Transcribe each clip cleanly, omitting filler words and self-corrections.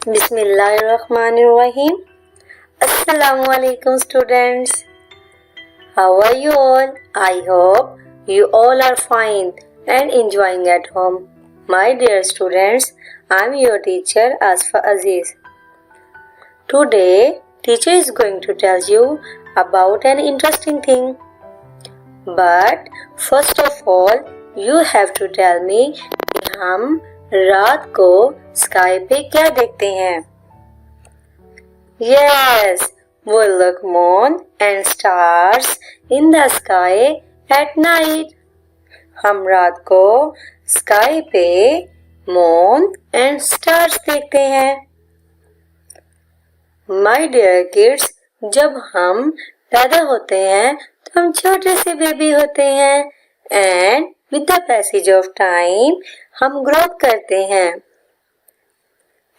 Bismillahirrahmanirrahim. Assalamu alaikum students. How are you all? I hope you all are fine and enjoying at home. My dear students, I am your teacher Asifa Aziz. Today, teacher is going to tell you about an interesting thing. But first of all, you have to tell me कि हम रात को sky पे क्या देखते हैं? Yes, we look moon and stars in the sky at night. हम रात को स्काई पे मून एंड स्टार्स देखते हैं. My dear kids, जब हम पैदा होते हैं तो हम छोटे से बेबी होते हैं and with the passage of time हम ग्रोथ करते हैं.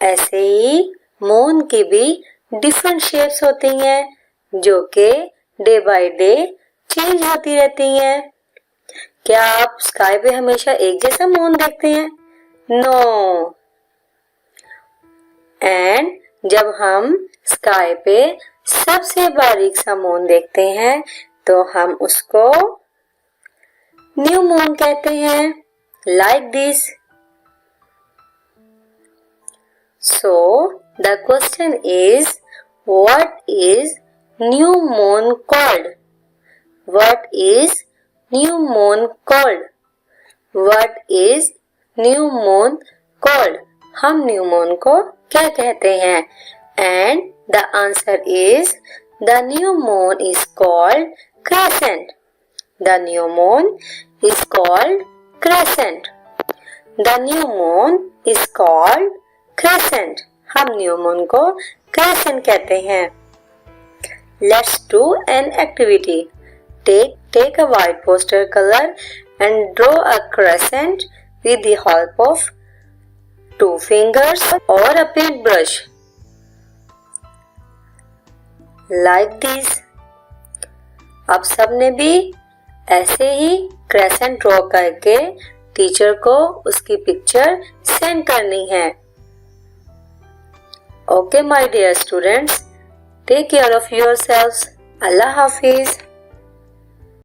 ऐसे ही मून की भी डिफरेंट शेप्स होती हैं जो कि डे बाय डे चेंज होती रहती हैं. क्या आप स्काई पे हमेशा एक जैसा मून देखते हैं? नो. एंड जब हम स्काई पे सबसे बारीक सा मून देखते हैं तो हम उसको न्यू मून कहते हैं. Like this. So the question is, what is new moon called? What is new moon called? What is new moon called? हम न्यू मून को क्या कहते हैं? And the answer is, the new moon is called crescent. The new moon is called crescent. The new moon is called crescent. हम new moon को crescent कहते हैं. Let's do an activity. Take a white poster color and draw a crescent with the help of 2 fingers or a paintbrush. Like this. अब सबने भी ऐसे ही crescent draw करके teacher को उसकी पिक्चर सेंड करनी है. Okay, my dear students, take care of yourselves. Allah Hafiz.